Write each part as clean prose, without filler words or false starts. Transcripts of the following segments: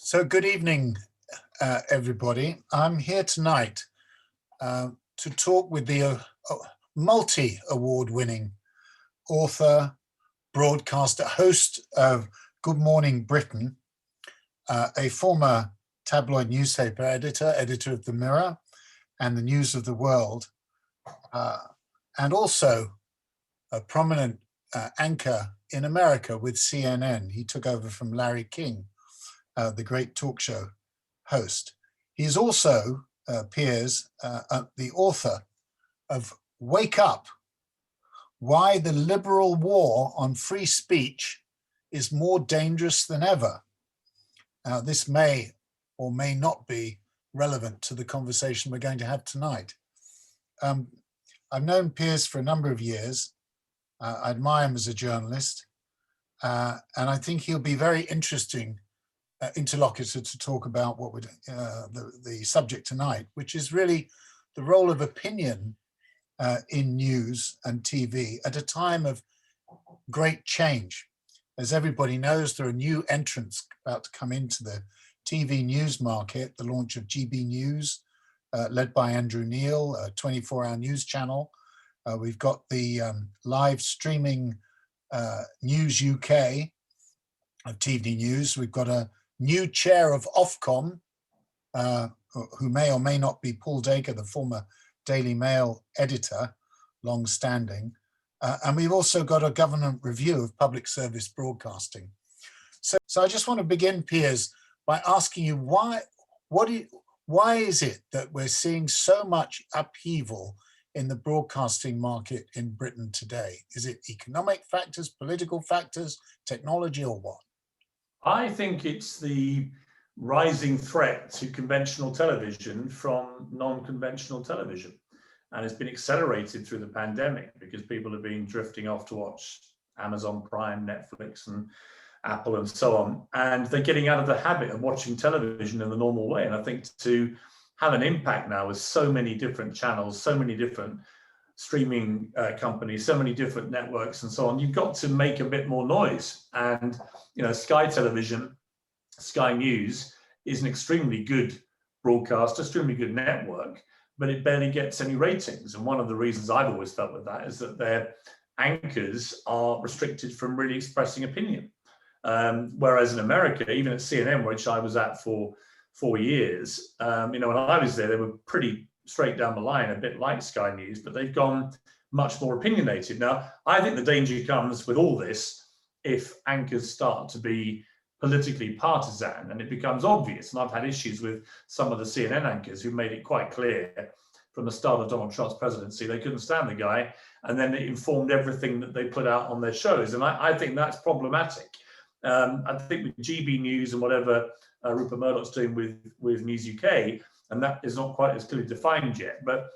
So good evening, everybody. I'm here tonight to talk with the multi-award winning author, broadcaster, host of Good Morning Britain, a former tabloid newspaper editor, editor of The Mirror and the News of the World, and also a prominent anchor in America with CNN. He took over from Larry King, the great talk show host. He is also, Piers, the author of Wake Up, Why the Liberal War on Free Speech is More Dangerous Than Ever. Now, this may or may not be relevant to the conversation we're going to have tonight. I've known Piers for a number of years. I admire him as a journalist, and I think he'll be very interesting interlocutor to talk about what would the subject tonight, which is really the role of opinion in news and TV at a time of great change. As everybody knows, there are new entrants about to come into the TV news market, the launch of GB News, led by Andrew Neil, a 24-hour news channel. We've got the live streaming News UK of TV News. We've got a new chair of Ofcom, who may or may not be Paul Deeker, the former Daily Mail editor, long-standing. And we've also got a government review of public service broadcasting. So I just want to begin, Piers, by asking you why is it that we're seeing so much upheaval in the broadcasting market in Britain today? Is it economic factors, political factors, technology, or what? I think it's the rising threat to conventional television from non-conventional television. And it's been accelerated through the pandemic because people have been drifting off to watch Amazon Prime, Netflix, and Apple, and so on. And they're getting out of the habit of watching television in the normal way. And I think to have an impact now with so many different channels, so many different streaming companies, so many different networks and so on, you've got to make a bit more noise. And, you know, Sky Television, Sky News is an extremely good broadcast, extremely good network, but it barely gets any ratings. And one of the reasons I've always felt with that is that their anchors are restricted from really expressing opinion. Whereas in America, even at CNN, which I was at for 4 years, you know, when I was there, they were pretty straight down the line, a bit like Sky News, but they've gone much more opinionated. Now, I think the danger comes with all this if anchors start to be politically partisan and it becomes obvious. And I've had issues with some of the CNN anchors who made it quite clear from the start of Donald Trump's presidency, they couldn't stand the guy. And then it informed everything that they put out on their shows. And I think that's problematic. I think with GB News and whatever Rupert Murdoch's doing with News UK, and that is not quite as clearly defined yet, but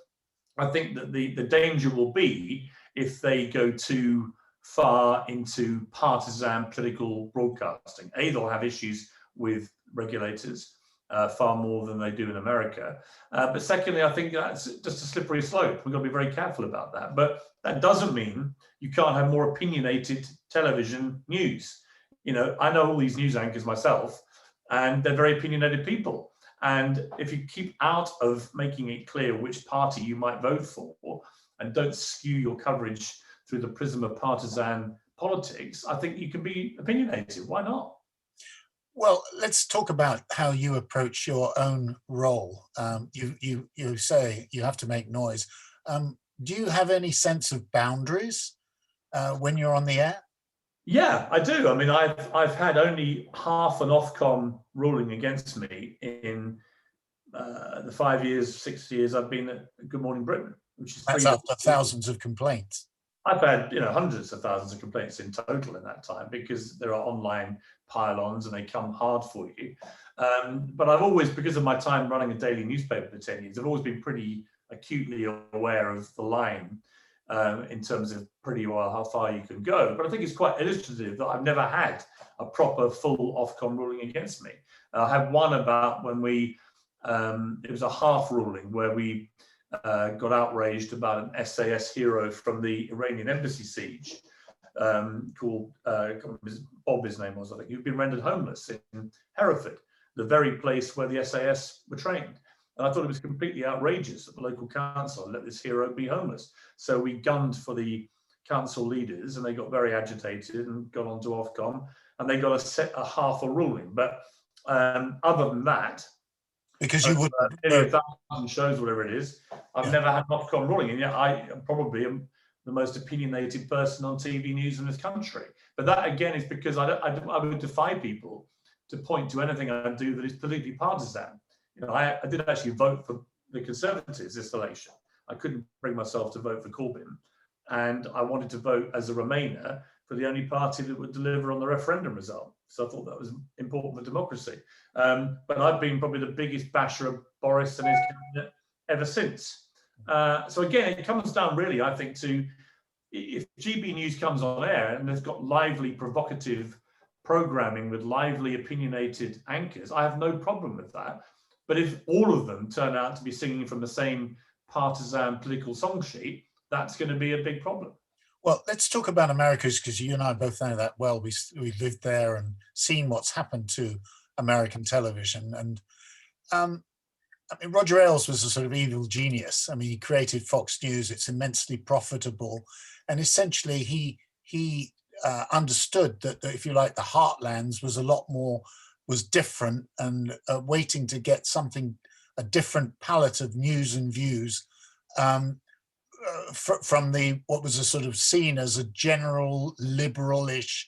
I think that the danger will be if they go too far into partisan political broadcasting. A, they'll have issues with regulators far more than they do in America. But secondly, I think that's just a slippery slope. We've got to be very careful about that. But that doesn't mean you can't have more opinionated television news. You know, I know all these news anchors myself, and they're very opinionated people. And if you keep out of making it clear which party you might vote for and don't skew your coverage through the prism of partisan politics, I think you can be opinionated. Why not? Well, let's talk about how you approach your own role. You say you have to make noise. Do you have any sense of boundaries when you're on the air? Yeah, I do. I mean, I've had only half an Ofcom ruling against me in the 5 years, 6 years I've been at Good Morning Britain, which is That's after thousands of complaints. I've had, you know, hundreds of thousands of complaints in total in that time because there are online pylons and they come hard for you. But I've always, because of my time running a daily newspaper for 10 years, I've always been pretty acutely aware of the line in terms of pretty well how far you can go. But I think it's quite illustrative that I've never had a proper full Ofcom ruling against me. I had one about when we, it was a half ruling where we got outraged about an SAS hero from the Iranian embassy siege called Bob, his name was, I think, who'd been rendered homeless in Hereford. the very place where the SAS were trained. And I thought it was completely outrageous that the local council let this hero be homeless. So we gunned for the council leaders, and they got very agitated and got onto Ofcom, and they got a half a ruling. But other than that, because you would nearly 1,000 shows, whatever it is, I've never had an Ofcom ruling, and yet I probably am the most opinionated person on TV news in this country. But that again is because I would defy people to point to anything I do that is politically partisan. You know, I did actually vote for the Conservatives this election. I couldn't bring myself to vote for Corbyn, and I wanted to vote as a Remainer for the only party that would deliver on the referendum result. So I thought that was important for democracy. But I've been probably the biggest basher of Boris and his cabinet ever since. So again, it comes down really, I think, to if GB News comes on air and it's got lively, provocative programming with lively, opinionated anchors, I have no problem with that. But if all of them turn out to be singing from the same partisan political song sheet, that's going to be a big problem. Well, let's talk about America, because you and I both know that well. We lived there and seen what's happened to American television. And I mean, Roger Ailes was a sort of evil genius. I mean, he created Fox News. It's immensely profitable, and essentially he understood that, if you like, the heartlands was different, and waiting to get a different palette of news and views from what was a sort of seen as a general liberalish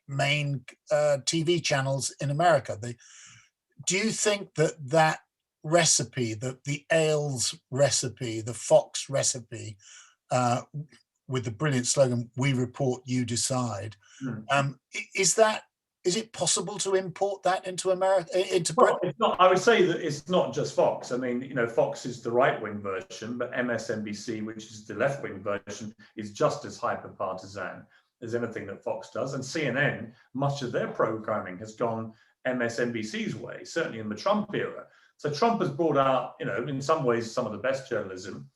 main TV channels in America. Do you think that recipe, the Ailes recipe, the Fox recipe, with the brilliant slogan "We report, you decide," is it possible to import that into America, into Britain? Well, it's not. I would say that it's not just Fox. I mean, you know, Fox is the right-wing version, but MSNBC, which is the left-wing version, is just as hyper-partisan as anything that Fox does. And CNN, much of their programming has gone MSNBC's way, certainly in the Trump era. So Trump has brought out, you know, in some ways, some of the best journalism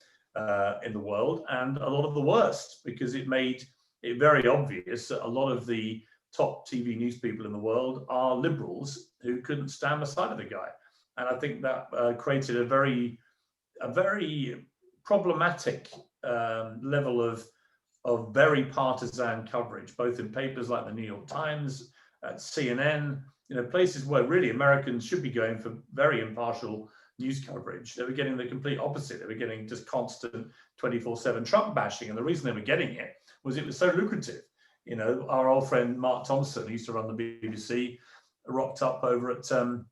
in the world, and a lot of the worst, because it made it very obvious that a lot of the top TV news people in the world are liberals who couldn't stand the sight of the guy. And I think that created a very problematic level of very partisan coverage, both in papers like the New York Times, CNN, you know, places where really Americans should be going for very impartial news coverage. They were getting the complete opposite. They were getting just constant 24/7 Trump bashing. And the reason they were getting it was so lucrative. You know, our old friend Mark Thompson, who used to run the BBC, rocked up over at the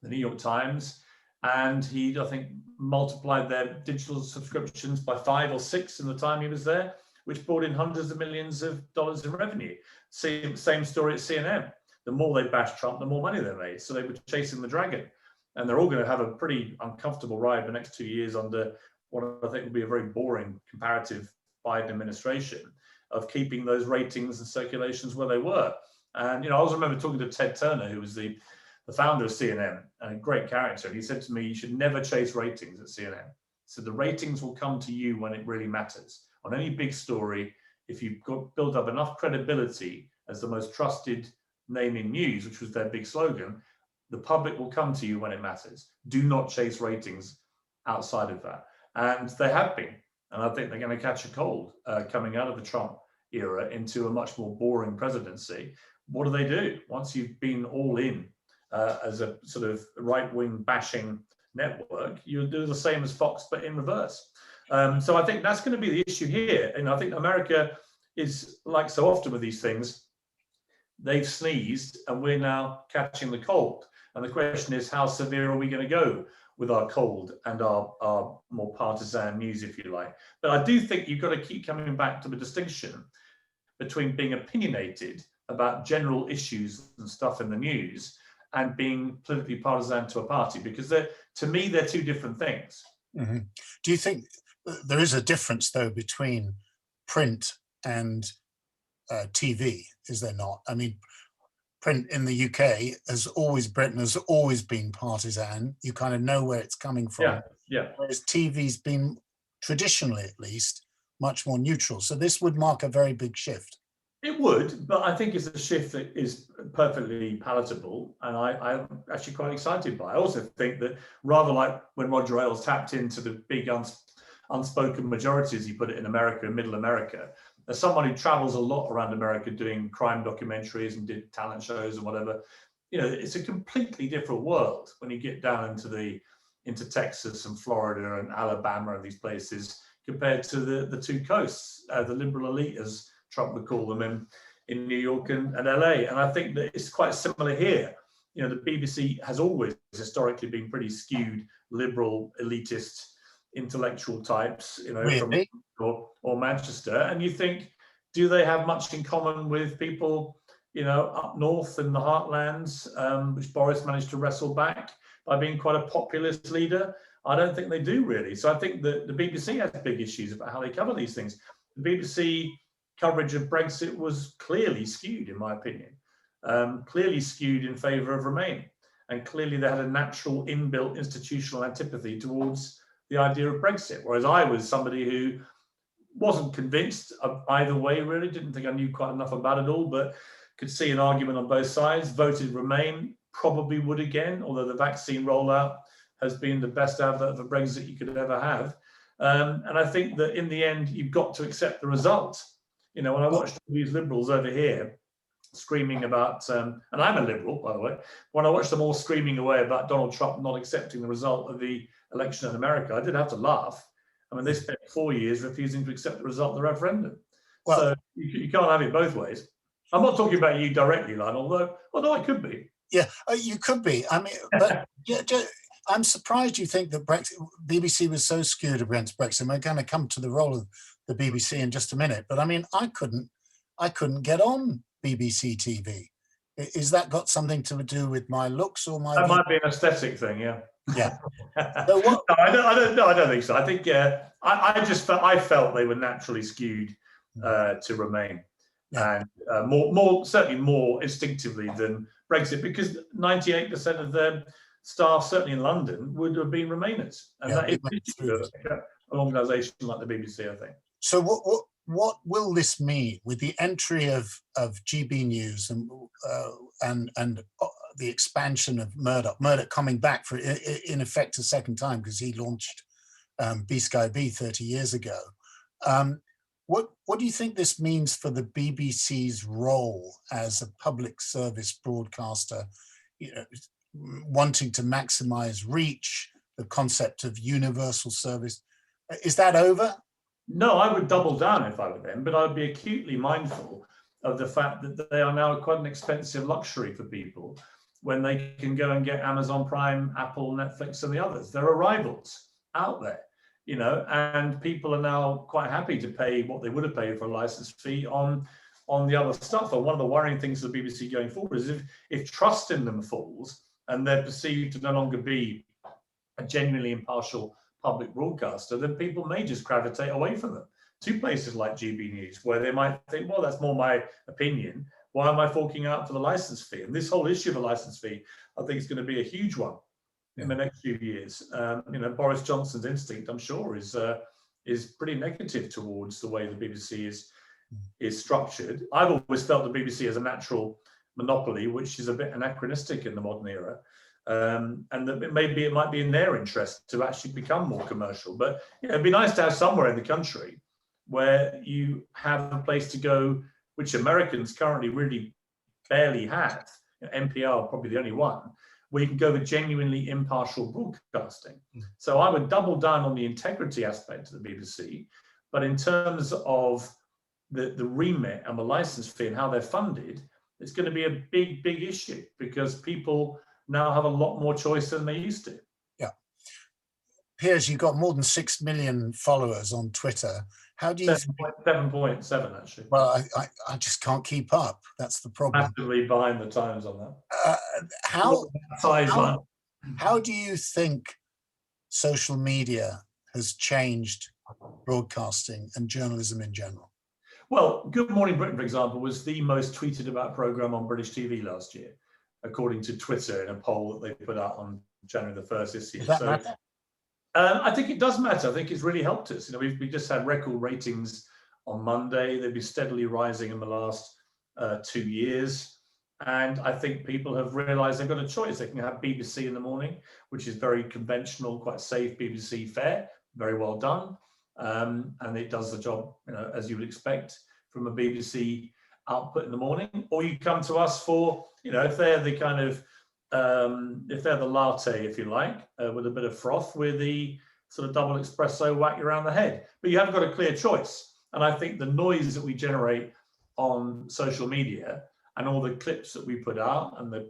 New York Times, and he, I think, multiplied their digital subscriptions by 5 or 6 in the time he was there, which brought in hundreds of millions of dollars in revenue. Same story at CNN. The more they bashed Trump, the more money they made. So they were chasing the dragon. And they're all going to have a pretty uncomfortable ride the next 2 years under what I think will be a very boring comparative Biden administration of keeping those ratings and circulations where they were. And, you know, I always remember talking to Ted Turner, who was the founder of CNN, and a great character. And he said to me, you should never chase ratings at CNN. So the ratings will come to you when it really matters. On any big story, if you've built up enough credibility as the most trusted name in news, which was their big slogan, the public will come to you when it matters. Do not chase ratings outside of that. And they have been. And I think they're going to catch a cold coming out of the Trump era into a much more boring presidency. What do? Once you've been all in as a sort of right-wing bashing network, you'll do the same as Fox, but in reverse. So I think that's going to be the issue here. And I think America is, like so often with these things, they've sneezed and we're now catching the cold. And the question is, how severe are we going to go with our cold and our more partisan news, if you like? But I do think you've got to keep coming back to the distinction between being opinionated about general issues and stuff in the news and being politically partisan to a party, because to me, they're two different things. Mm-hmm. Do you think there is a difference, though, between print and TV? Is there not? I mean, print in the UK Britain has always been partisan. You kind of know where it's coming from. Yeah. Whereas TV's been, traditionally at least, much more neutral. So this would mark a very big shift. It would, but I think it's a shift that is perfectly palatable, and I'm actually quite excited by it. I also think that rather like when Roger Ailes tapped into the big unspoken majorities, he put it in America and Middle America, as someone who travels a lot around America doing crime documentaries and did talent shows and whatever, it's a completely different world when you get down into Texas and Florida and Alabama and these places compared to the two coasts, the liberal elite, as Trump would call them, in New York and LA. And I think that it's quite similar here. The BBC has always historically been pretty skewed, liberal, elitist, intellectual types, Really? from or Manchester. And you think, do they have much in common with people, up north in the heartlands, which Boris managed to wrestle back by being quite a populist leader? I don't think they do really. So I think that the BBC has big issues about how they cover these things. The BBC coverage of Brexit was clearly skewed, in my opinion, clearly skewed in favour of Remain. And clearly they had a natural inbuilt institutional antipathy towards the idea of Brexit. Whereas I was somebody who wasn't convinced of either way, really, didn't think I knew quite enough about it all, but could see an argument on both sides, voted Remain, probably would again, although the vaccine rollout has been the best advert for Brexit you could ever have. And I think that in the end, you've got to accept the result. When I watched these liberals over here screaming about, and I'm a liberal, by the way, when I watched them all screaming away about Donald Trump not accepting the result of the election in America, I did have to laugh. I mean, they spent 4 years refusing to accept the result of the referendum. Well, so you can't have it both ways. I'm not talking about you directly, Lionel, although I could be. Yeah, you could be. I mean, but I'm surprised you think that BBC was so skewed against Brexit. We're going to come to the role of the BBC in just a minute. But I mean, I couldn't get on BBC TV. Is that got something to do with my looks or my? That might be an aesthetic thing, yeah. Yeah. So what? No, I don't think so. I think I felt they were naturally skewed to Remain, and certainly more instinctively than Brexit, because 98% of their staff, certainly in London, would have been Remainers, and that is an organisation like the BBC, I think. So what will this mean with the entry of GB News and the expansion of Murdoch coming back for in effect a second time, because he launched B-Sky-B 30 years ago. What do you think this means for the BBC's role as a public service broadcaster, wanting to maximize reach, the concept of universal service? Is that over? No, I would double down if I were them, but I would be acutely mindful of the fact that they are now quite an expensive luxury for people when they can go and get Amazon Prime, Apple, Netflix, and the others. There are rivals out there, and people are now quite happy to pay what they would have paid for a license fee on the other stuff. And one of the worrying things for the BBC going forward is if trust in them falls and they're perceived to no longer be a genuinely impartial public broadcaster, then people may just gravitate away from them to places like GB News, where they might think, well, that's more my opinion. Why am I forking out for the license fee? And this whole issue of a license fee, I think, is going to be a huge one in the next few years. Boris Johnson's instinct, I'm sure, is pretty negative towards the way the BBC is structured. I've always felt the BBC as a natural monopoly, which is a bit anachronistic in the modern era. And that it might be in their interest to actually become more commercial. But it'd be nice to have somewhere in the country where you have a place to go, which Americans currently really barely have. NPR probably the only one, where you can go with genuinely impartial broadcasting. So I would double down on the integrity aspect of the BBC, but in terms of the remit and the license fee and how they're funded, it's going to be a big, big issue, because people now have a lot more choice than they used to. Yeah. Piers, you've got more than 6 million followers on Twitter. How do you... 7.7, actually. Well, I just can't keep up. That's the problem. Massively behind the times on that. How do you think social media has changed broadcasting and journalism in general? Well, Good Morning Britain, for example, was the most tweeted about programme on British TV last year, according to Twitter, in a poll that they put out on January the 1st this year. Does that matter? I think it does matter. I think it's really helped us. We just had record ratings on Monday. They've been steadily rising in the last 2 years. And I think people have realised they've got a choice. They can have BBC in the morning, which is very conventional, quite safe BBC fare, very well done. And it does the job, as you would expect from a BBC output in the morning. Or you come to us for, if they're the kind of, if they're the latte, if you like, with a bit of froth, with the sort of double espresso whack you around the head. But you haven't got a clear choice. And I think the noise that we generate on social media and all the clips that we put out and the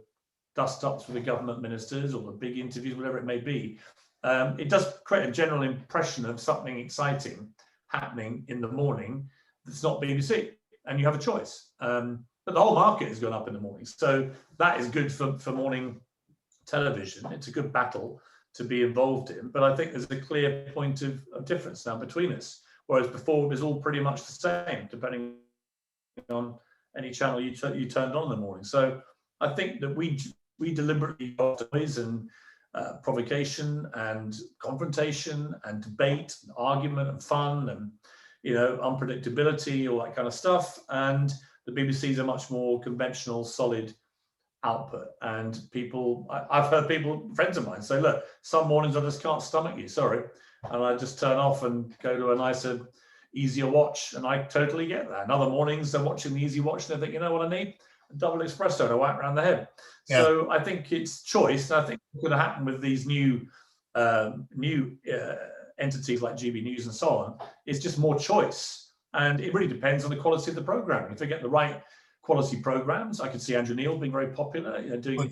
dust-ups with the government ministers or the big interviews, whatever it may be, it does create a general impression of something exciting happening in the morning that's not BBC, and you have a choice. But the whole market has gone up in the morning. So that is good for morning television. It's a good battle to be involved in. But I think there's a clear point of difference now between us, whereas before it was all pretty much the same, depending on any channel you turned on in the morning. So I think that we deliberately got noise and provocation and confrontation and debate and argument and fun and unpredictability, all that kind of stuff. And the BBC is a much more conventional, solid output. And people, I've heard people, friends of mine, say, look, some mornings I just can't stomach you, sorry. And I just turn off and go to a nicer, easier watch. And I totally get that. And other mornings they're watching the easy watch and they think, you know what I need? A double espresso to whack around the head. Yeah. So I think it's choice. And I think what's going to happen with these new entities like GB News and so on, is just more choice. And it really depends on the quality of the programming. If they get the right quality programs, I could see Andrew Neil being very popular. Doing well,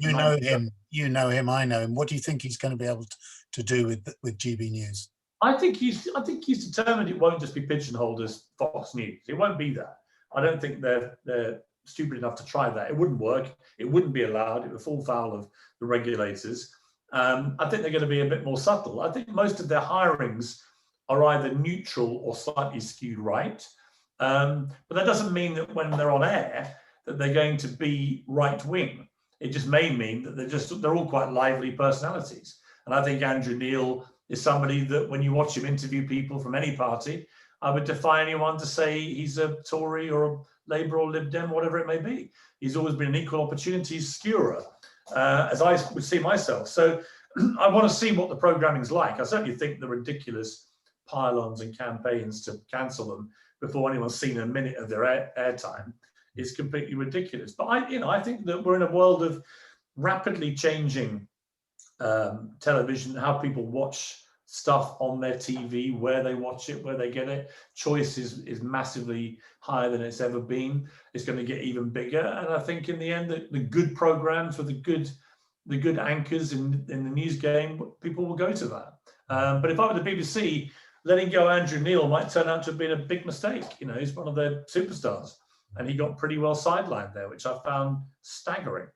you know him, I know him. What do you think he's going to be able to do with GB News? I think he's determined it won't just be pigeonholed as Fox News. It won't be that. I don't think they're stupid enough to try that. It wouldn't work. It wouldn't be allowed. It would fall foul of the regulators. I think they're going to be a bit more subtle. I think most of their hirings are either neutral or slightly skewed right. But that doesn't mean that when they're on air that they're going to be right wing. It just may mean that they're all quite lively personalities. And I think Andrew Neil is somebody that when you watch him interview people from any party, I would defy anyone to say he's a Tory or a Labour or Lib Dem, whatever it may be. He's always been an equal opportunities skewer, as I would see myself. So I want to see what the programming's like. I certainly think the ridiculous pylons and campaigns to cancel them before anyone's seen a minute of their airtime is completely ridiculous. But I think that we're in a world of rapidly changing television, how people watch stuff on their TV, where they watch it, where they get it. Choice is massively higher than it's ever been. It's going to get even bigger. And I think in the end, the good programs with the good anchors in the news game, people will go to that. But if I were the BBC, letting go Andrew Neil might turn out to have been a big mistake. He's one of their superstars, and he got pretty well sidelined there, which I found staggering.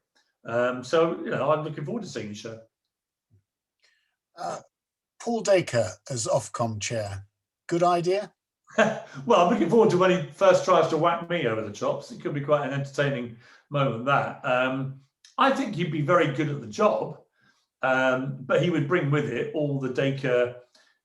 So I'm looking forward to seeing the show. Paul Deeker as Ofcom chair, good idea? Well, I'm looking forward to when he first tries to whack me over the chops. It could be quite an entertaining moment, that. I think he'd be very good at the job, but he would bring with it all the Deeker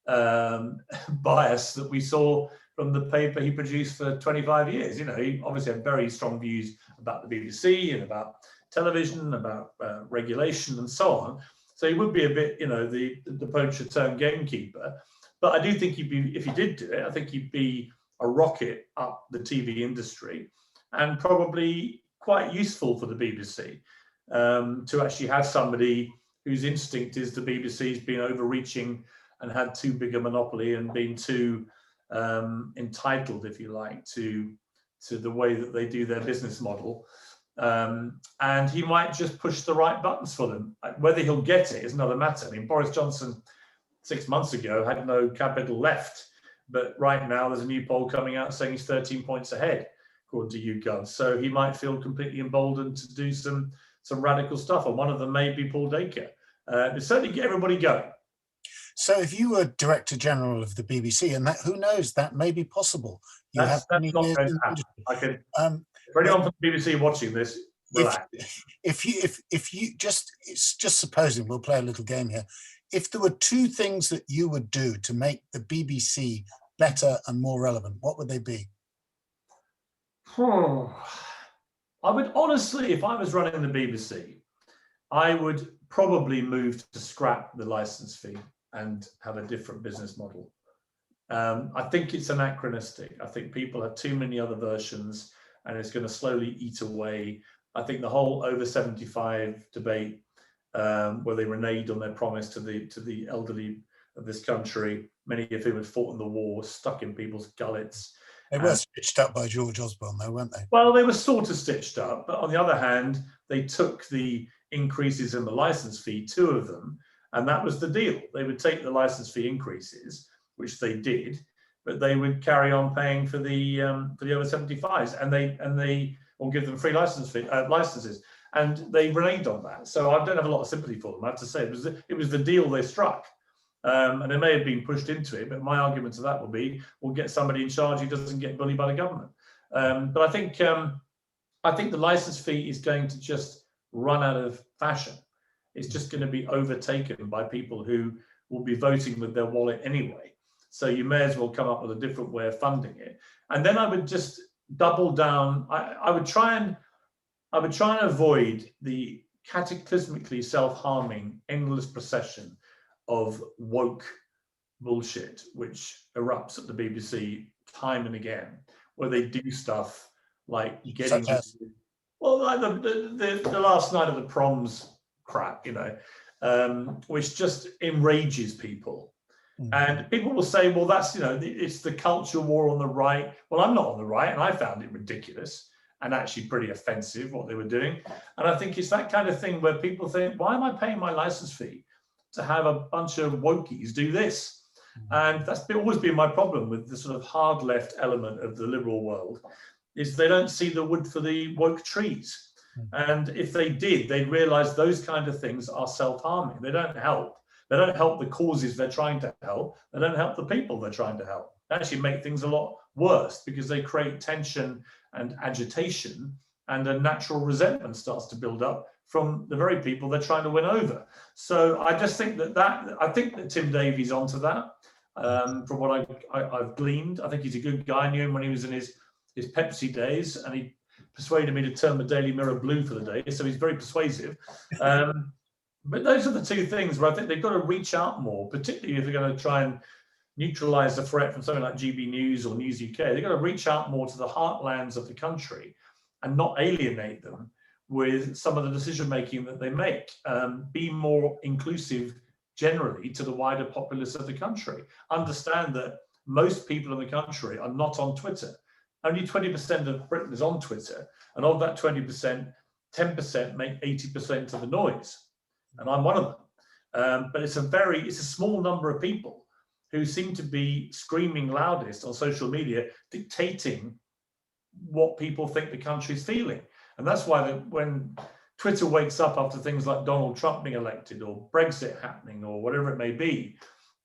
bias that we saw from the paper he produced for 25 years. He obviously had very strong views about the BBC and about television, about regulation and so on. So he would be a bit, the poacher turned gamekeeper. But I do think he'd be, if he did do it, I think he'd be a rocket up the TV industry and probably quite useful for the BBC to actually have somebody whose instinct is the BBC's been overreaching and had too big a monopoly and been too entitled, if you like, to the way that they do their business model. And he might just push the right buttons for them. Whether he'll get it is another matter. I mean, Boris Johnson 6 months ago had no capital left, but right now there's a new poll coming out saying he's 13 points ahead, according to YouGov. So he might feel completely emboldened to do some radical stuff, and one of them may be Paul Deeker. But certainly get everybody going. So if you were Director General of the BBC, and that, who knows, that may be possible. That's not going to happen. I can, for anyone from the BBC watching this, if you just, it's just supposing, we'll play a little game here. If there were two things that you would do to make the BBC better and more relevant, what would they be? I would honestly, if I was running the BBC, I would probably move to scrap the license fee and have a different business model. I think it's anachronistic. I think people have too many other versions, and it's going to slowly eat away. I think the whole over 75 debate, where they reneged on their promise to the elderly of this country, many of whom had fought in the war, stuck in people's gullets. They were stitched up by George Osborne, though, weren't they? Well, they were sort of stitched up, but on the other hand, they took the increases in the license fee, 2 of them, and that was the deal. They would take the license fee increases, which they did, but they would carry on paying for the over 75s, and they or give them free licenses, and they reneged on that. So I don't have a lot of sympathy for them. I have to say it was the deal they struck. And it may have been pushed into it, but my argument to that will be, we'll get somebody in charge who doesn't get bullied by the government. But I think the license fee is going to just run out of fashion. It's just going to be overtaken by people who will be voting with their wallet anyway. So you may as well come up with a different way of funding it. And then I would just double down. I would try and avoid the cataclysmically self-harming, endless procession of woke bullshit which erupts at the BBC time and again, where they do stuff like getting like the last night of the proms crap, which just enrages people. And people will say, well, that's, it's the culture war on the right. Well, I'm not on the right, and I found it ridiculous and actually pretty offensive what they were doing. And I think it's that kind of thing where people think, why am I paying my license fee to have a bunch of wokies do this? And that's always been my problem with the sort of hard left element of the liberal world, is they don't see the wood for the woke trees. And if they did, they'd realize those kind of things are self-harming. They don't help. They don't help the causes they're trying to help. They don't help the people they're trying to help. They actually make things a lot worse because they create tension and agitation, and a natural resentment starts to build up from the very people they're trying to win over. So I just think I think that Tim Davies onto that. From what I've gleaned, I think he's a good guy. I knew him when he was in his Pepsi days, and he persuaded me to turn the Daily Mirror blue for the day. So he's very persuasive. But those are the 2 things where I think they've got to reach out more, particularly if they're going to try and neutralize the threat from something like GB News or News UK. They've got to reach out more to the heartlands of the country and not alienate them with some of the decision making that they make. Be more inclusive generally to the wider populace of the country. Understand that most people in the country are not on Twitter. Only 20% of Britain is on Twitter, and of that 20%, 10% make 80% of the noise, and I'm one of them. But it's a small number of people who seem to be screaming loudest on social media, dictating what people think the country's feeling. And that's why when Twitter wakes up after things like Donald Trump being elected or Brexit happening or whatever it may be,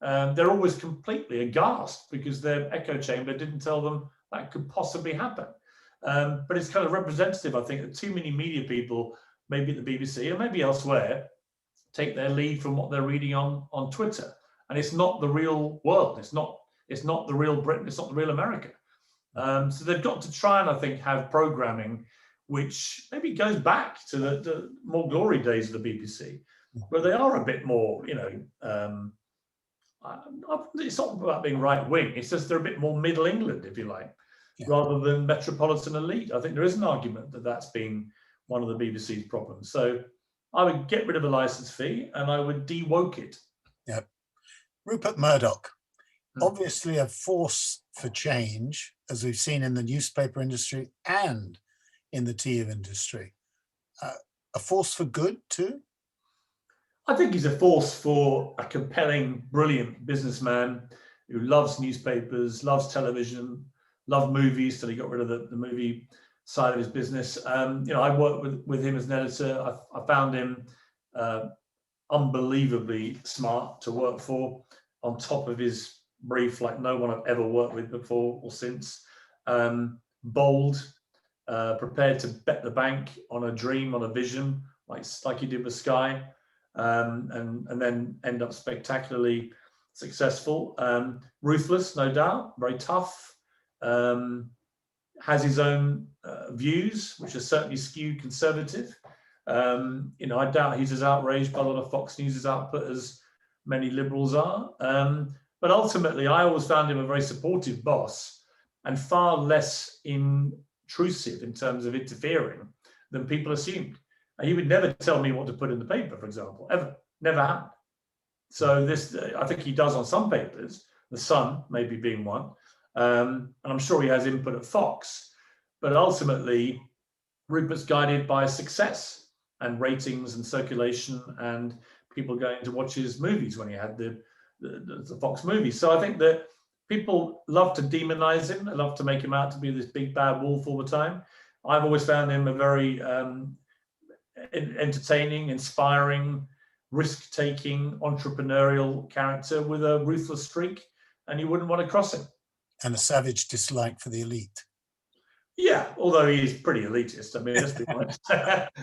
they're always completely aghast because their echo chamber didn't tell them that could possibly happen. But it's kind of representative, I think, that too many media people, maybe at the BBC or maybe elsewhere, take their lead from what they're reading on Twitter. And it's not the real world. It's not the real Britain. It's not the real America. So they've got to try and, I think, have programming which maybe goes back to the more glory days of the BBC, where they are a bit more, it's not about being right wing. It's just they're a bit more Middle England, if you like, rather than metropolitan elite. I think there is an argument that that's been one of the BBC's problems. So I would get rid of a license fee and I would de-woke it. Yeah. Rupert Murdoch, obviously a force for change, as we've seen in the newspaper industry and in the tea industry. A force for good too? I think he's a force for a compelling, brilliant businessman who loves newspapers, loves television, loved movies till he got rid of the movie side of his business. I worked with him as an editor. I found him unbelievably smart to work for, on top of his brief like no one I've ever worked with before or since. Bold, prepared to bet the bank on a dream, on a vision, like he did with Sky, and then end up spectacularly successful. Ruthless, no doubt, very tough. has his own views, which are certainly skewed conservative. I doubt he's as outraged by a lot of Fox News' output as many liberals are. But ultimately, I always found him a very supportive boss and far less intrusive in terms of interfering than people assumed. And he would never tell me what to put in the paper, for example, ever. Never happened. So this, I think he does on some papers, The Sun maybe being one, and I'm sure he has input at Fox. But ultimately, Rupert's guided by success and ratings and circulation and people going to watch his movies when he had the Fox movies. So I think that people love to demonize him. They love to make him out to be this big bad wolf all the time. I've always found him a very entertaining, inspiring, risk-taking, entrepreneurial character with a ruthless streak, and you wouldn't want to cross him. And a savage dislike for the elite. Yeah, although he is pretty elitist. I mean, let's be honest.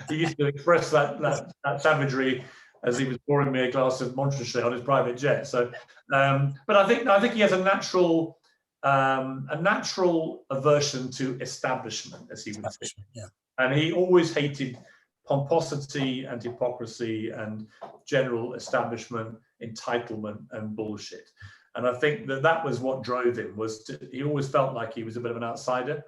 He used to express that savagery as he was pouring me a glass of Montrachet on his private jet. So, but I think he has a natural aversion to establishment, as he would say. Yeah. And he always hated pomposity and hypocrisy and general establishment entitlement and bullshit. And I think that was what drove him. He always felt like he was a bit of an outsider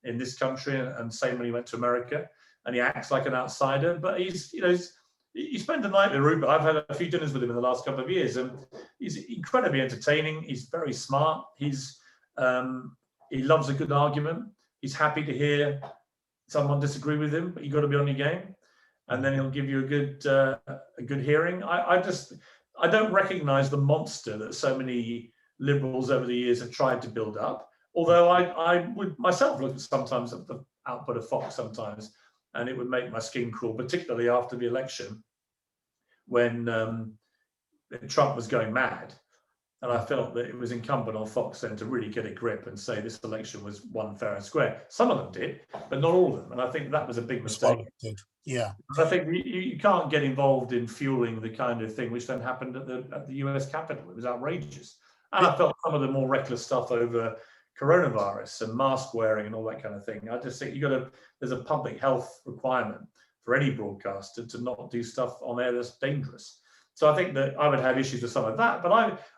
in this country, and same when he went to America, and he acts like an outsider. But he spent the night with Rupert. I've had a few dinners with him in the last couple of years, and he's incredibly entertaining. He's very smart. He loves a good argument. He's happy to hear someone disagree with him, but you've got to be on your game, and then he'll give you a good hearing. I don't recognize the monster that so many liberals over the years have tried to build up. Although I would myself look sometimes at the output of Fox sometimes, and it would make my skin crawl, particularly after the election when Trump was going mad. And I felt that it was incumbent on Fox then to really get a grip and say this election was won fair and square. Some of them did, but not all of them. And I think that was a big mistake. Yeah. I think you can't get involved in fueling the kind of thing which then happened at the US Capitol. It was outrageous. And I felt some of the more reckless stuff over coronavirus and mask wearing and all that kind of thing. I just think there's a public health requirement for any broadcaster to not do stuff on air that's dangerous. So I think that I would have issues with some of that, but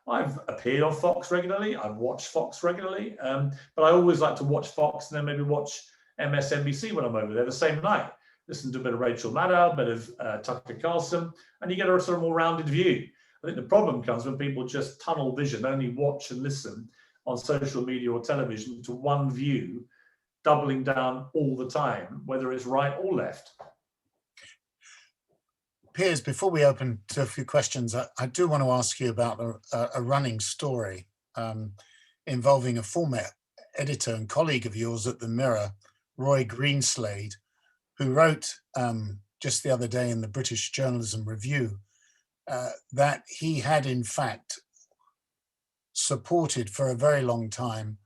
I've appeared on Fox regularly. I've watched Fox regularly, but I always like to watch Fox and then maybe watch MSNBC when I'm over there the same night. Listen to a bit of Rachel Maddow, a bit of Tucker Carlson, and you get a sort of more rounded view. I think the problem comes when people just tunnel vision, only watch and listen on social media or television to one view, doubling down all the time, whether it's right or left. Piers, before we open to a few questions, I do want to ask you about a running story involving a former editor and colleague of yours at the Mirror, Roy Greenslade, who wrote just the other day in the British Journalism Review that he had in fact supported for a very long time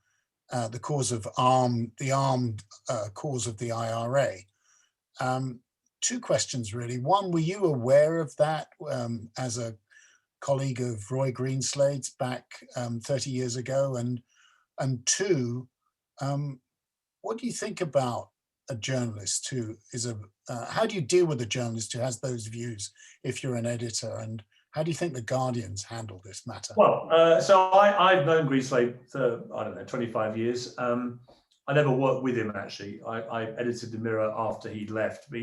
the cause of the armed cause of the IRA. Two questions really. One, were you aware of that as a colleague of Roy Greenslade's back 30 years ago? And two, what do you think about a journalist who is how do you deal with a journalist who has those views if you're an editor? And how do you think the Guardian's handle this matter? Well, so I've known Greenslade for, 25 years. I never worked with him, actually. I edited the Mirror after he'd left.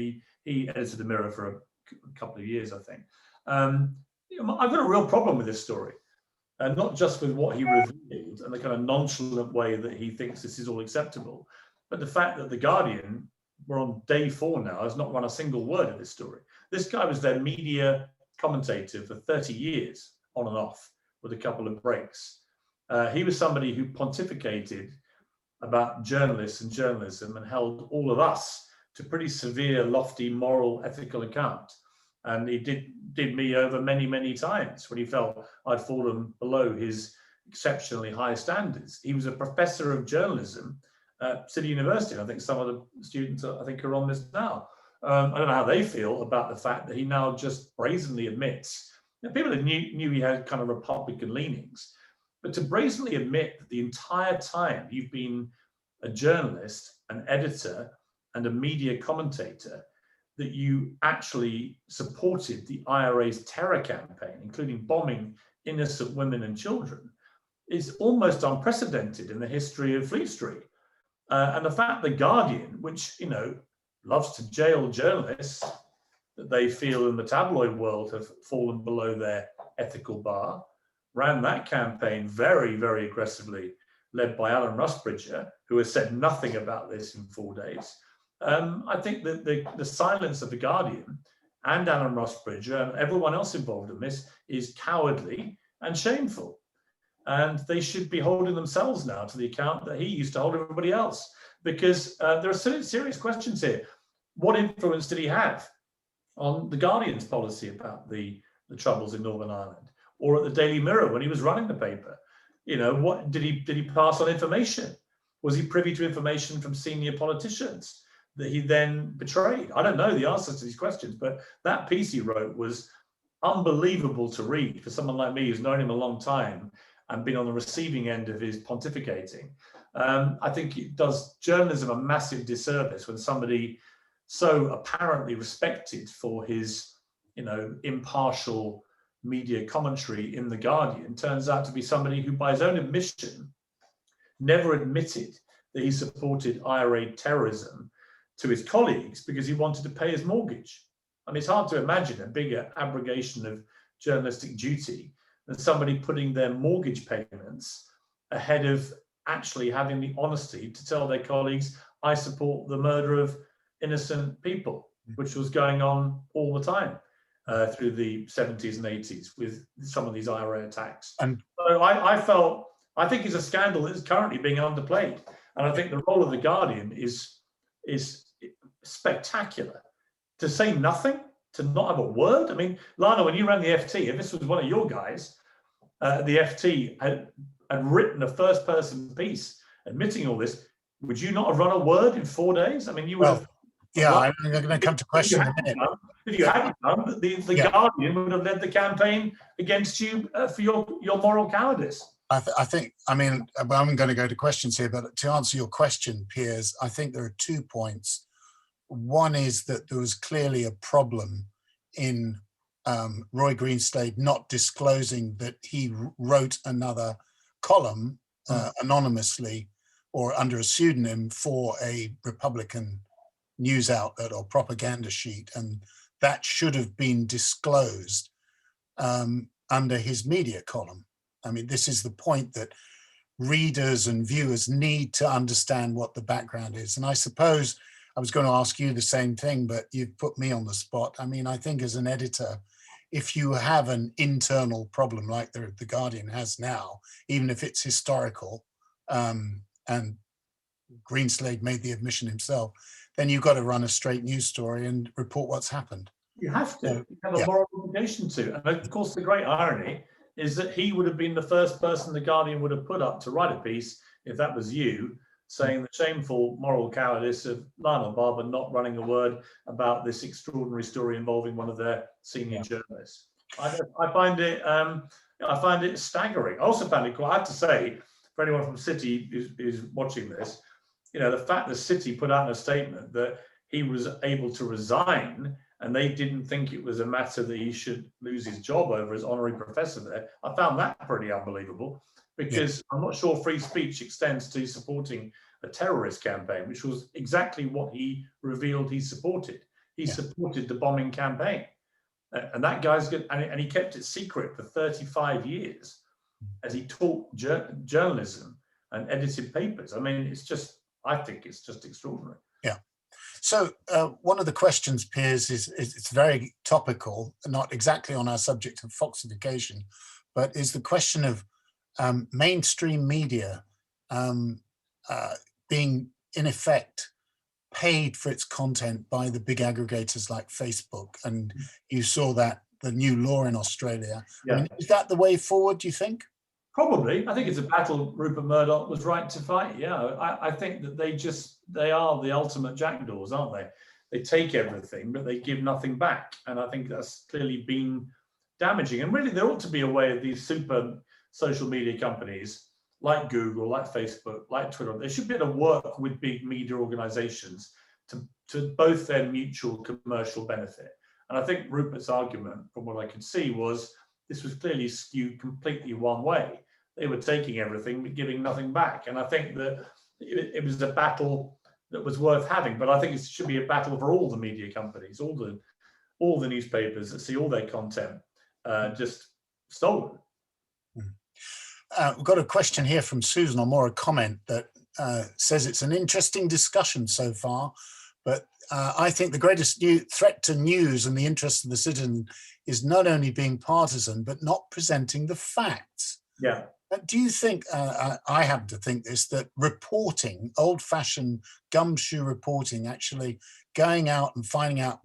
He edited the Mirror for a couple of years, I think. I've got a real problem with this story, and not just with what he revealed and the kind of nonchalant way that he thinks this is all acceptable, but the fact that the Guardian, we're on day 4 now, has not run a single word of this story. This guy was their media commentator for 30 years, on and off, with a couple of breaks. He was somebody who pontificated about journalists and journalism and held all of us to pretty severe, lofty, moral, ethical account. And he did me over many, many times when he felt I'd fallen below his exceptionally high standards. He was a professor of journalism at City University. I think some of the students are on this now. I don't know how they feel about the fact that he now just brazenly admits, people that knew he had kind of Republican leanings, but to brazenly admit that the entire time you've been a journalist, an editor, and a media commentator that you actually supported the IRA's terror campaign, including bombing innocent women and children, is almost unprecedented in the history of Fleet Street. And the fact the Guardian, which, you know, loves to jail journalists that they feel in the tabloid world have fallen below their ethical bar, ran that campaign very, very aggressively, led by Alan Rusbridger, who has said nothing about this in 4 days. I think that the silence of the Guardian and Alan Rusbridger and everyone else involved in this is cowardly and shameful. And they should be holding themselves now to the account that he used to hold everybody else, because there are serious questions here. What influence did he have on the Guardian's policy about the troubles in Northern Ireland, or at the Daily Mirror when he was running the paper? You know, what did he pass on information? Was he privy to information from senior politicians that he then betrayed? I don't know the answers to these questions, but that piece he wrote was unbelievable to read for someone like me who's known him a long time and been on the receiving end of his pontificating. I think it does journalism a massive disservice when somebody so apparently respected for his, you know, impartial media commentary in The Guardian turns out to be somebody who, by his own admission, never admitted that he supported IRA terrorism to his colleagues because he wanted to pay his mortgage. I mean, it's hard to imagine a bigger abrogation of journalistic duty than somebody putting their mortgage payments ahead of actually having the honesty to tell their colleagues, I support the murder of innocent people, which was going on all the time through the 70s and 80s with some of these IRA attacks. And so I think it's a scandal that is currently being underplayed. And I think the role of The Guardian is spectacular. To say nothing, to not have a word. I mean, Lionel, when you ran the FT, if this was one of your guys, the FT had written a first-person piece admitting all this, would you not have run a word in 4 days? I mean, you would have. Yeah, I'm going to come to question in a minute. If you hadn't done, the Guardian would have led the campaign against you for your moral cowardice. I mean, I'm going to go to questions here, but to answer your question, Piers, I think there are 2 points. One is that there was clearly a problem in Roy Greenslade not disclosing that he wrote another column anonymously or under a pseudonym for a Republican news outlet or propaganda sheet, and that should have been disclosed under his media column. I mean, this is the point, that readers and viewers need to understand what the background is. And I suppose I was going to ask you the same thing, but you've put me on the spot. I mean, I think as an editor, if you have an internal problem like the Guardian has now, even if it's historical, and Greenslade made the admission himself, then you've got to run a straight news story and report what's happened. You have to. You have a moral obligation to. And of course, the great irony is that he would have been the first person the Guardian would have put up to write a piece, if that was you, saying the shameful moral cowardice of Lionel Barber not running a word about this extraordinary story involving one of their senior journalists. I find it staggering. I also found it quite, I have to say, for anyone from City who's watching this, you know, the fact that City put out a statement that he was able to resign and they didn't think it was a matter that he should lose his job over as honorary professor there, I found that pretty unbelievable, because I'm not sure free speech extends to supporting a terrorist campaign, which was exactly what he revealed he supported. He supported the bombing campaign. And that guy's good, and he kept it secret for 35 years as he taught journalism and edited papers. I mean, I think it's just extraordinary. Yeah. So one of the questions, Piers, is it's very topical, not exactly on our subject of foxification, but is the question of mainstream media being, in effect, paid for its content by the big aggregators like Facebook. And you saw that, the new law in Australia. I mean, is that the way forward, do you think? Probably. I think it's a battle Rupert Murdoch was right to fight. Yeah, I think that they are the ultimate jackdaws, aren't they? They take everything, but they give nothing back. And I think that's clearly been damaging. And really, there ought to be a way of these super social media companies like Google, like Facebook, like Twitter, they should be able to work with big media organizations to both their mutual commercial benefit. And I think Rupert's argument, from what I could see, was this was clearly skewed completely one way. They were taking everything but giving nothing back. And I think that it was a battle that was worth having, but I think it should be a battle for all the media companies, all the newspapers that see all their content just stolen. We've got a question here from Susan, or more a comment, that says it's an interesting discussion so far, but I think the greatest threat to news and the interests of the citizen is not only being partisan, but not presenting the facts. Yeah. Do you think, I happen to think this, that reporting, old-fashioned gumshoe reporting, actually going out and finding out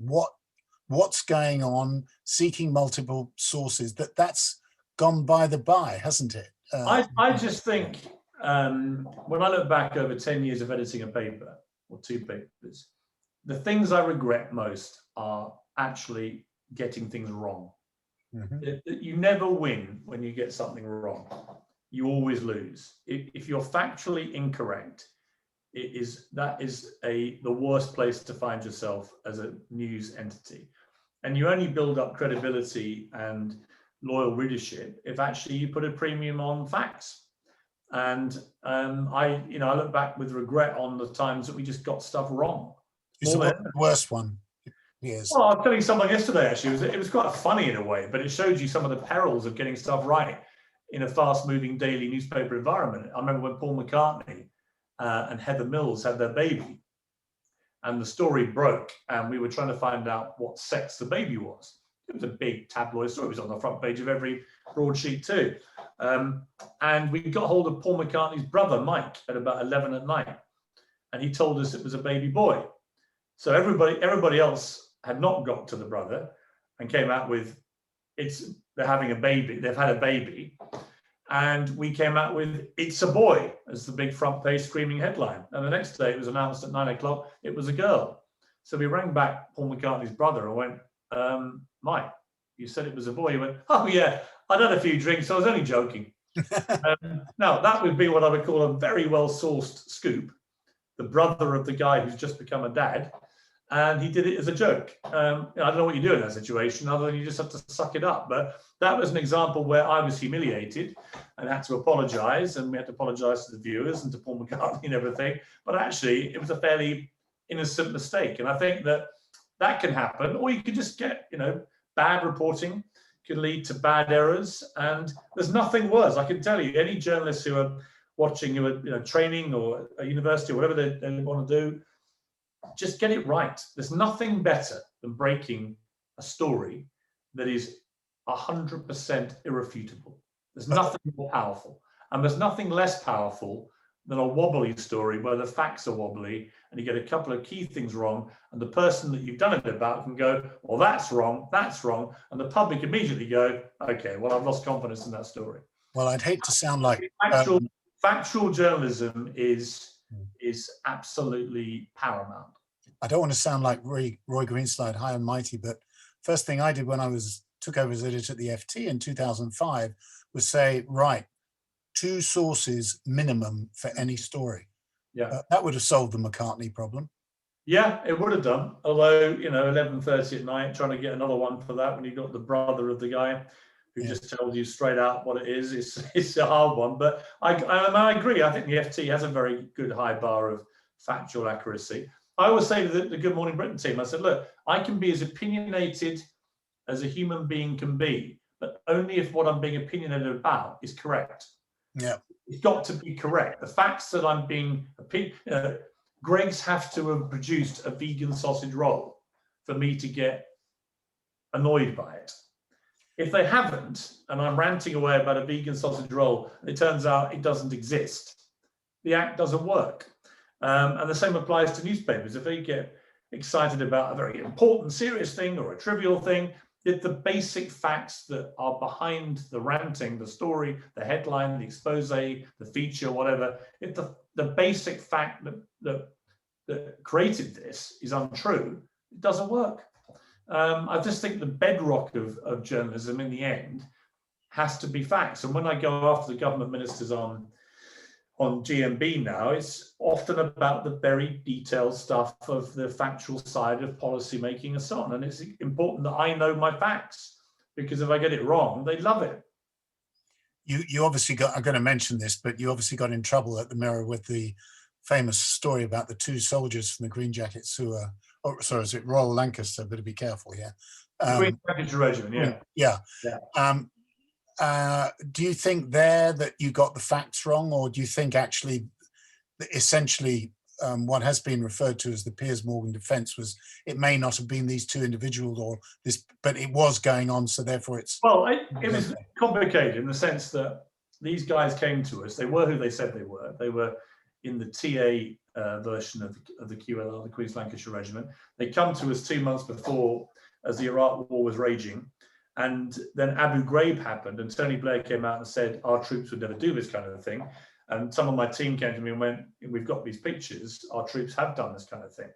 what's going on, seeking multiple sources, that's gone by the by, hasn't it? I just think when I look back over 10 years of editing a paper or two papers, the things I regret most are actually getting things wrong. You never win when you get something wrong. You always lose. If you're factually incorrect, that is the worst place to find yourself as a news entity. And you only build up credibility and loyal readership if actually you put a premium on facts. And I look back with regret on the times that we just got stuff wrong. It's the worst one. Yes. Well, I was telling someone yesterday, actually, it was quite funny in a way, but it showed you some of the perils of getting stuff right in a fast-moving daily newspaper environment. I remember when Paul McCartney and Heather Mills had their baby, and the story broke, and we were trying to find out what sex the baby was. It was a big tabloid story. It was on the front page of every broadsheet too. And we got hold of Paul McCartney's brother, Mike, at about 11 at night, and he told us it was a baby boy. So everybody else had not got to the brother and came out with they're having a baby, they've had a baby. And we came out with "It's a boy" as the big front page screaming headline. And the next day it was announced at 9 o'clock it was a girl. So we rang back Paul McCartney's brother and went, Mike, you said it was a boy. He went, oh yeah, I'd had a few drinks, I was only joking. Now that would be what I would call a very well sourced scoop. The brother of the guy who's just become a dad, and he did it as a joke. I don't know what you do in that situation other than you just have to suck it up. But that was an example where I was humiliated and had to apologize, and we had to apologize to the viewers and to Paul McCartney and everything. But actually, it was a fairly innocent mistake. And I think that can happen, or you could just get, bad reporting could lead to bad errors. And there's nothing worse. I can tell you, any journalists who are watching, who are training or a university or whatever they want to do, just get it right. There's nothing better than breaking a story that is 100% irrefutable. There's nothing more powerful. And there's nothing less powerful than a wobbly story where the facts are wobbly and you get a couple of key things wrong, and the person that you've done it about can go, well, that's wrong, and the public immediately go, okay, well, I've lost confidence in that story. Well, I'd hate to sound like... Factual journalism is absolutely paramount. I don't want to sound like Roy Greenslade, high and mighty, but first thing I did when I took over as editor at the FT in 2005 was say, right, 2 sources minimum for any story. Yeah, that would have solved the McCartney problem. Yeah, it would have done. Although 11:30 at night, trying to get another one for that when you got the brother of the guy who just tells you straight out what it is, it's a hard one. But I agree. I think the FT has a very good high bar of factual accuracy. I always say to the Good Morning Britain team, I said, look, I can be as opinionated as a human being can be, but only if what I'm being opinionated about is correct. Yeah, it's got to be correct. The facts that I'm being Greggs have to have produced a vegan sausage roll for me to get annoyed by it. If they haven't, and I'm ranting away about a vegan sausage roll, and it turns out it doesn't exist, the act doesn't work. And the same applies to newspapers. If they get excited about a very important, serious thing or a trivial thing, if the basic facts that are behind the ranting, the story, the headline, the expose, the feature, whatever, if the basic fact that created this is untrue, it doesn't work. I just think the bedrock of journalism in the end has to be facts. And when I go after the government ministers on on GMB now, it's often about the very detailed stuff of the factual side of policy making and so on. And it's important that I know my facts, because if I get it wrong, they love it. You obviously got, I'm going to mention this, but you obviously got in trouble at the Mirror with the famous story about the two soldiers from the Green Jackets who are, oh, sorry, is it Royal Lancaster? Better be careful, yeah. Green Jackets Regiment, yeah. Yeah. Do you think there that you got the facts wrong, or do you think actually, essentially, what has been referred to as the Piers Morgan defence was it may not have been these two individuals or this, but it was going on, so therefore it's... Well, it was complicated in the sense that these guys came to us. They were who they said they were. They were in the TA version of the QLR, the Queen's Lancashire Regiment. They come to us 2 months before, as the Iraq War was raging. And then Abu Ghraib happened, and Tony Blair came out and said, our troops would never do this kind of thing. And some of my team came to me and went, we've got these pictures, our troops have done this kind of thing.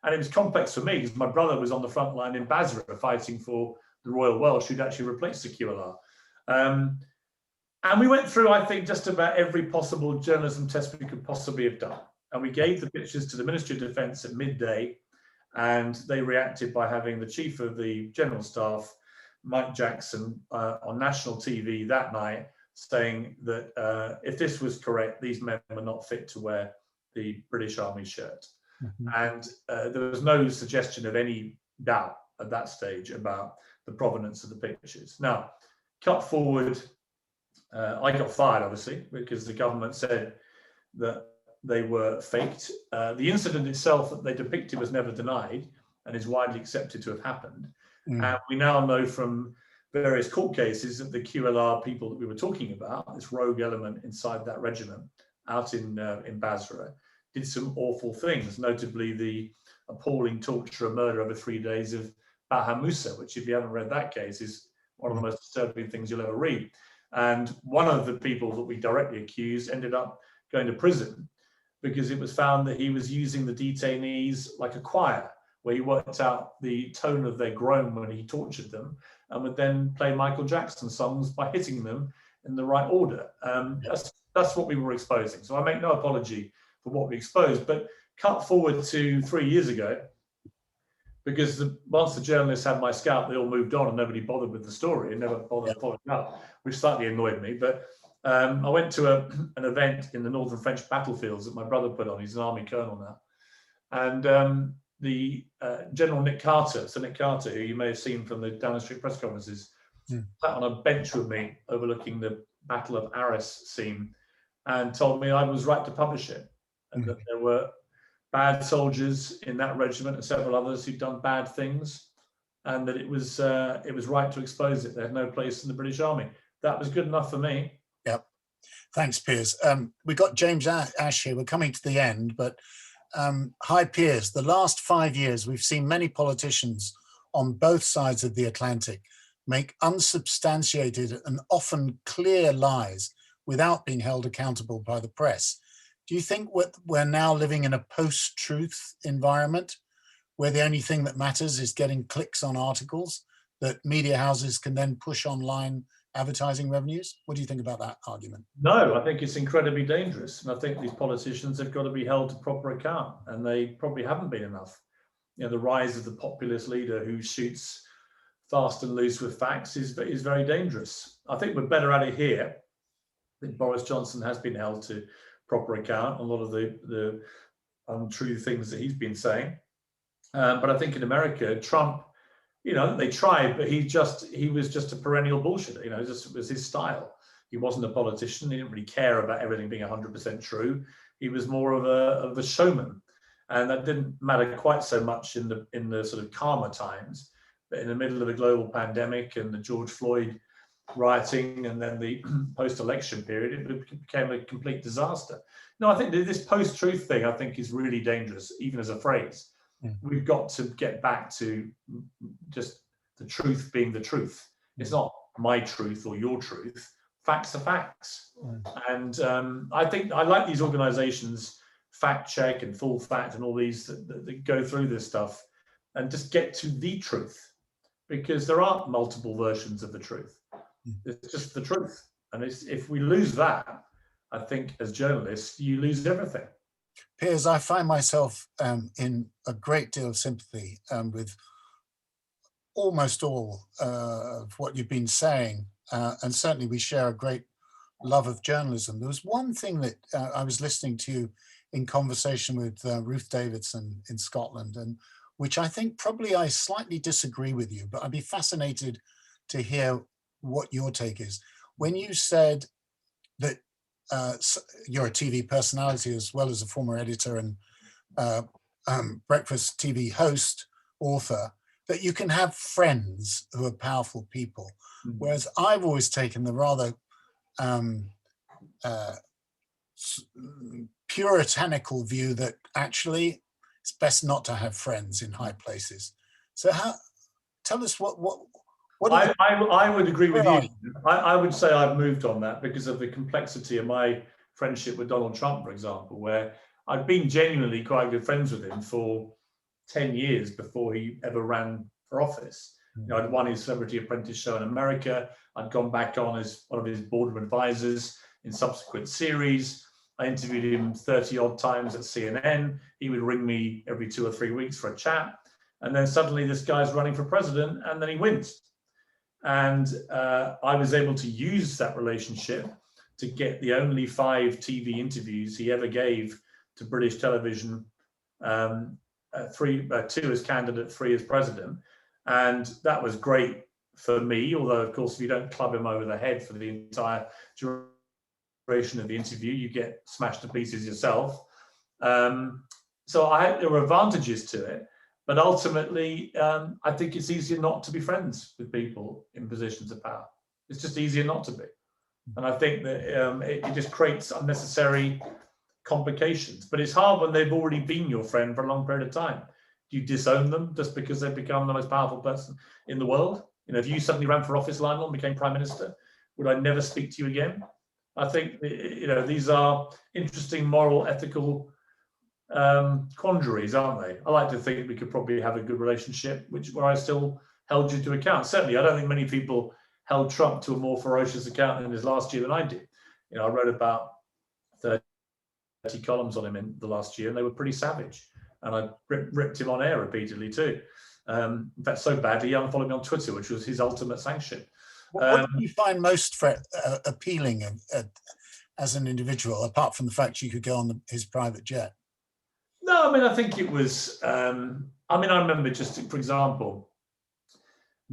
And it was complex for me because my brother was on the front line in Basra fighting for the Royal Welsh, who'd actually replaced the QLR. And we went through, I think, just about every possible journalism test we could possibly have done. And we gave the pictures to the Ministry of Defence at midday, and they reacted by having the Chief of the General Staff, Mike Jackson, on national TV that night, saying that if this was correct, these men were not fit to wear the British Army shirt. And there was no suggestion of any doubt at that stage about the provenance of the pictures. Now, cut forward, I got fired, obviously, because the government said that they were faked. The incident itself that they depicted was never denied and is widely accepted to have happened. And we now know from various court cases that the QLR people that we were talking about, this rogue element inside that regiment out in Basra, did some awful things, notably the appalling torture and murder over 3 days of Baha Musa, which, if you haven't read that case, is one of the most disturbing things you'll ever read. And one of the people that we directly accused ended up going to prison because it was found that he was using the detainees like a choir, where he worked out the tone of their groan when he tortured them and would then play Michael Jackson songs by hitting them in the right order. That's what we were exposing. So I make no apology for what we exposed, but cut forward to 3 years ago, because once the journalists had my scalp, they all moved on and nobody bothered with the story and never bothered following up, which slightly annoyed me. But I went to an event in the northern French battlefields that my brother put on. He's an army colonel now. And the General Nick Carter, Sir Nick Carter, who you may have seen from the Downing Street press conferences, sat on a bench with me overlooking the Battle of Arras scene and told me I was right to publish it, and that there were bad soldiers in that regiment and several others who'd done bad things, and that it was right to expose it. They had no place in the British Army. That was good enough for me. Yep. Thanks, Piers. We've got James Ash here. We're coming to the end, but hi, Piers. The last 5 years, we've seen many politicians on both sides of the Atlantic make unsubstantiated and often clear lies without being held accountable by the press. Do you think we're now living in a post-truth environment where the only thing that matters is getting clicks on articles that media houses can then push online advertising revenues? What do you think about that argument? No, I think it's incredibly dangerous. And I think these politicians have got to be held to proper account, and they probably haven't been enough. You know, the rise of the populist leader who shoots fast and loose with facts is very dangerous. I think we're better at it here. I think Boris Johnson has been held to proper account on a lot of the untrue things that he's been saying. But I think in America, Trump, you know, they tried, but he was just a perennial bullshitter. You know, it just was his style. He wasn't a politician. He didn't really care about everything being 100% true. He was more of a showman, and that didn't matter quite so much in the sort of calmer times. But in the middle of a global pandemic and the George Floyd rioting, and then the post-election period, it became a complete disaster. No, I think this post-truth thing, I think, is really dangerous, even as a phrase. We've got to get back to just the truth being the truth. It's not my truth or your truth. Facts are facts. And I think I like these organizations, Fact Check and Full Fact and all these that go through this stuff and just get to the truth, because there aren't multiple versions of the truth. It's just the truth. And if we lose that, I think as journalists, you lose everything. Piers, I find myself in a great deal of sympathy with almost all of what you've been saying. And certainly we share a great love of journalism. There was one thing that I was listening to in conversation with Ruth Davidson in Scotland, and which I think probably I slightly disagree with you, but I'd be fascinated to hear what your take is. When you said that you're a TV personality as well as a former editor and breakfast TV host, author, that you can have friends who are powerful people. Mm-hmm. Whereas I've always taken the rather puritanical view that actually it's best not to have friends in high places. So tell us what I would agree with you. I would say I've moved on that because of the complexity of my friendship with Donald Trump, for example, where I'd been genuinely quite good friends with him for 10 years before he ever ran for office. You know, I'd won his Celebrity Apprentice show in America. I'd gone back on as one of his boardroom advisors in subsequent series. I interviewed him 30 odd times at CNN. He would ring me every 2 or 3 weeks for a chat. And then suddenly this guy's running for president and then he wins. And I was able to use that relationship to get the only 5 TV interviews he ever gave to British television, 2 as candidate, 3 as president. And that was great for me, although of course, if you don't club him over the head for the entire duration of the interview, you get smashed to pieces yourself. So there were advantages to it, but ultimately, I think it's easier not to be friends with people in positions of power. It's just easier not to be. And I think that it just creates unnecessary complications, but it's hard when they've already been your friend for a long period of time. Do you disown them just because they've become the most powerful person in the world? You know, if you suddenly ran for office, Lionel, and became prime minister, would I never speak to you again? I think, you know, these are interesting moral, ethical quandaries, aren't they? I like to think we could probably have a good relationship, where I still held you to account. Certainly, I don't think many people held Trump to a more ferocious account in his last year than I did. You know, I wrote about 30 columns on him in the last year, and they were pretty savage. And I ripped him on air repeatedly too. In fact, so badly, he unfollowed me on Twitter, which was his ultimate sanction. What do you find most appealing as an individual, apart from the fact you could go on his private jet? No, I mean, I think it was, I remember just, for example,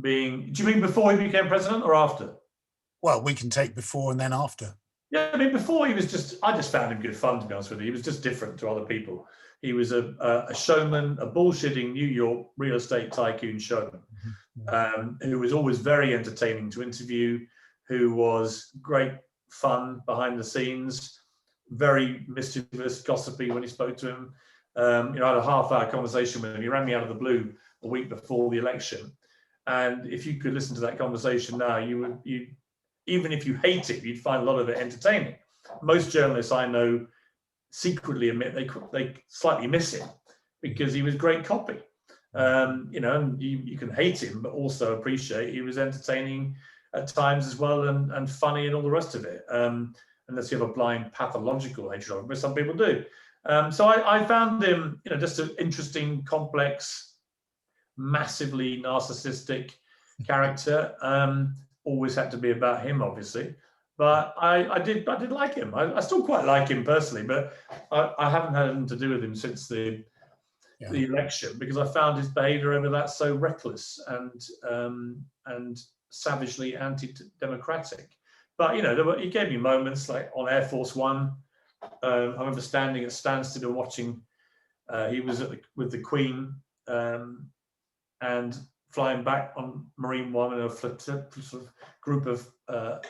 do you mean before he became president or after? Well, we can take before and then after. Yeah, I mean, before I just found him good fun, to be honest with you. He was just different to other people. He was a showman, a bullshitting New York real estate tycoon showman, who was always very entertaining to interview, who was great fun behind the scenes, very mischievous, gossipy when he spoke to him. I had a half-hour conversation with him. He rang me out of the blue a week before the election. And if you could listen to that conversation now, you even if you hate it, you'd find a lot of it entertaining. Most journalists I know secretly admit they slightly miss him because he was great copy. And you can hate him, but also appreciate he was entertaining at times as well and funny and all the rest of it. Unless you have a blind pathological hatred of him, but some people do. So I found him, just an interesting, complex, massively narcissistic character. Always had to be about him, obviously. But I did like him. I still quite like him personally, but I haven't had anything to do with him since the election because I found his behaviour over that so reckless and savagely anti-democratic. But he gave me moments like on Air Force One. I remember standing at standstill and watching. He was with the Queen and flying back on Marine One in a sort of group of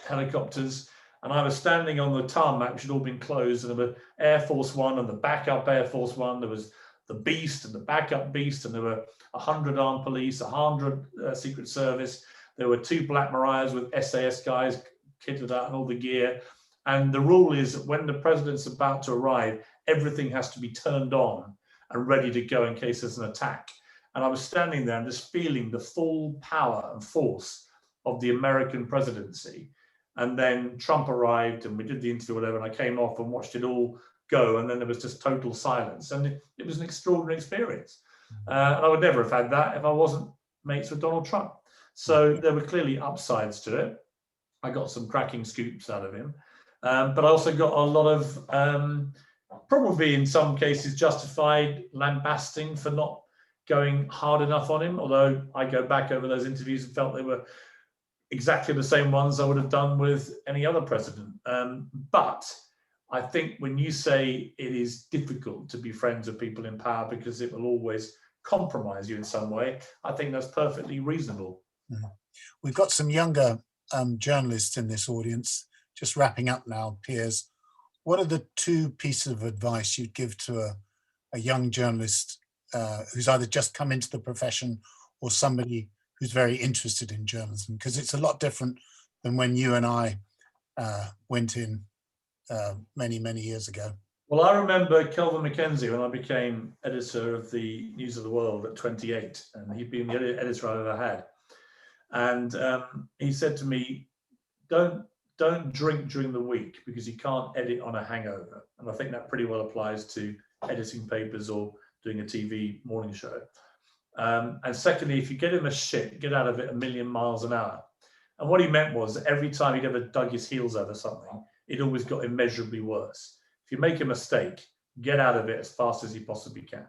helicopters. And I was standing on the tarmac, which had all been closed, and there were Air Force One and the backup Air Force One. There was the Beast and the backup Beast, and there were 100 armed police, 100 Secret Service. There were 2 Black Mariahs with SAS guys kitted out and all the gear. And the rule is that when the president's about to arrive, everything has to be turned on and ready to go in case there's an attack. And I was standing there and just feeling the full power and force of the American presidency. And then Trump arrived and we did the interview, whatever, and I came off and watched it all go. And then there was just total silence. And it was an extraordinary experience. And I would never have had that if I wasn't mates with Donald Trump. So there were clearly upsides to it. I got some cracking scoops out of him. But I also got a lot of, probably in some cases, justified lambasting for not going hard enough on him. Although I go back over those interviews and felt they were exactly the same ones I would have done with any other president. But I think when you say it is difficult to be friends with people in power because it will always compromise you in some way, I think that's perfectly reasonable. We've got some younger journalists in this audience. Just wrapping up now, Piers, what are the 2 pieces of advice you'd give to a young journalist who's either just come into the profession or somebody who's very interested in journalism? Because it's a lot different than when you and I went in many, many years ago. Well, I remember Kelvin Mackenzie when I became editor of the News of the World at 28, and he'd been the editor I've ever had. And he said to me, don't drink during the week because you can't edit on a hangover. And I think that pretty well applies to editing papers or doing a TV morning show. And secondly, if you get him a shit, get out of it a million miles an hour. And what he meant was every time he'd ever dug his heels over something, it always got immeasurably worse. If you make a mistake, get out of it as fast as you possibly can.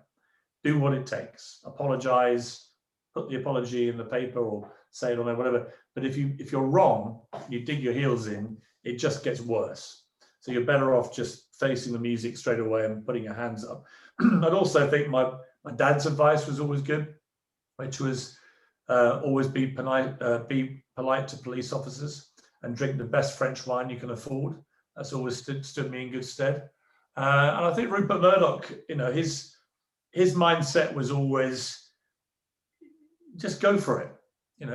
Do what it takes. Apologize, put the apology in the paper or say it on there, whatever. But if you're wrong, you dig your heels in, it just gets worse. So you're better off just facing the music straight away and putting your hands up. I'd also think my dad's advice was always good, which was always be polite to police officers and drink the best French wine you can afford. That's always stood me in good stead. And I think Rupert Murdoch, his mindset was always just go for it.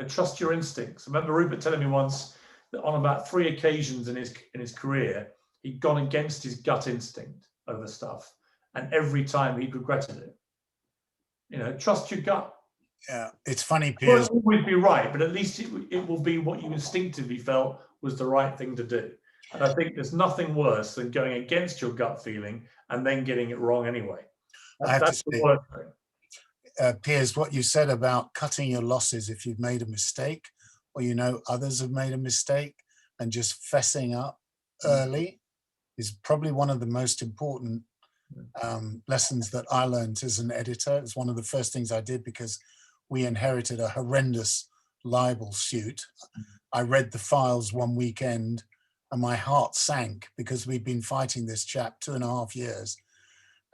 Trust your instincts. I remember Rupert telling me once that on about 3 occasions in his career, he'd gone against his gut instinct over stuff, and every time he'd regretted it. Trust your gut. Yeah, it's funny, Piers. It won't always be right, but at least it will be what you instinctively felt was the right thing to do. And I think there's nothing worse than going against your gut feeling and then getting it wrong anyway. That's the worst thing. Piers, what you said about cutting your losses if you've made a mistake or others have made a mistake and just fessing up early is probably one of the most important lessons that I learned as an editor. It's one of the first things I did because we inherited a horrendous libel suit. I read the files one weekend and my heart sank because we'd been fighting this chap 2.5 years.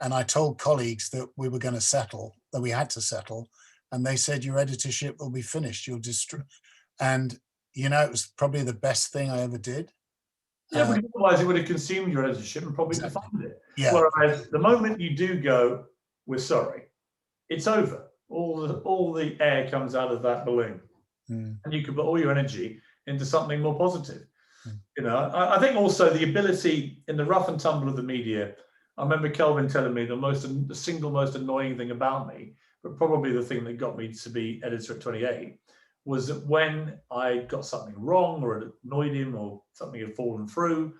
And I told colleagues that we were going to settle, that we had to settle. And they said, your editorship will be finished. You'll destroy. And, it was probably the best thing I ever did. Yeah, but otherwise it would have consumed your editorship and probably defined it. Yeah. Whereas the moment you do go, we're sorry, it's over. All the air comes out of that balloon. And you can put all your energy into something more positive. I think also the ability in the rough and tumble of the media. I remember Kelvin telling me the single most annoying thing about me, but probably the thing that got me to be editor at 28, was that when I got something wrong or it annoyed him or something had fallen through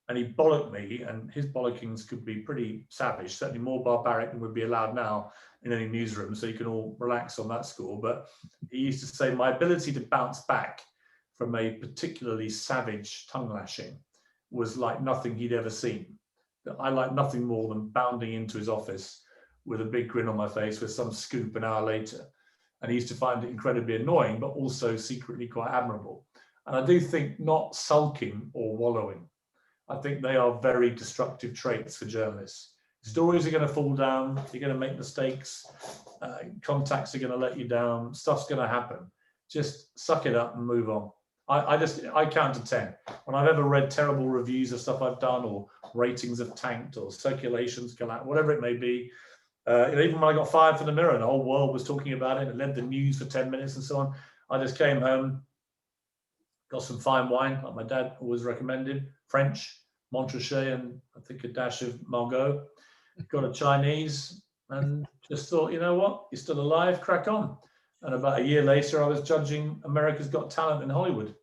and he bollocked me, and his bollockings could be pretty savage, certainly more barbaric than would be allowed now in any newsroom, so you can all relax on that score. But he used to say my ability to bounce back from a particularly savage tongue lashing was like nothing he'd ever seen. I like nothing more than bounding into his office with a big grin on my face with some scoop an hour later. And he used to find it incredibly annoying, but also secretly quite admirable. And I do think not sulking or wallowing, I think they are very destructive traits for journalists. Stories are going to fall down, you're going to make mistakes, contacts are going to let you down, stuff's going to happen. Just suck it up and move on. I count to 10. When I've ever read terrible reviews of stuff I've done, or ratings have tanked, or circulations collapsed, whatever it may be, even when I got fired from the Mirror and the whole world was talking about it and it led the news for 10 minutes and so on, I just came home, got some fine wine, like my dad always recommended, French, Montrachet, and I think a dash of Margaux, got a Chinese, and just thought, you know what, you're still alive, crack on. And about a year later, I was judging America's Got Talent in Hollywood.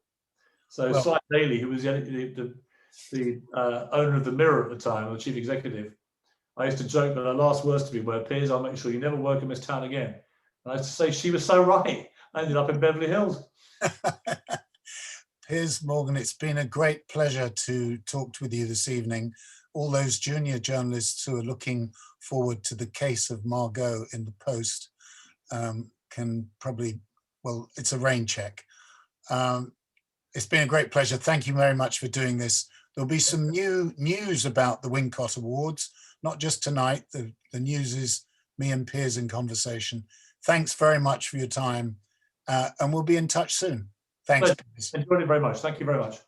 So Well, Sly Daly, who was the owner of the Mirror at the time, or the chief executive, I used to joke that her last words to me were, "Piers, I'll make sure you never work in this town again." And I used to say she was so right. I ended up in Beverly Hills. Piers Morgan, it's been a great pleasure to talk with you this evening. All those junior journalists who are looking forward to the case of Margot in the Post can probably, well, it's a rain check. It's been a great pleasure. Thank you very much for doing this. There'll be some new news about the Wincott Awards, not just tonight. The news is me and Piers in conversation. Thanks very much for your time, and we'll be in touch soon. Thanks, Piers. Enjoyed it very much. Thank you very much.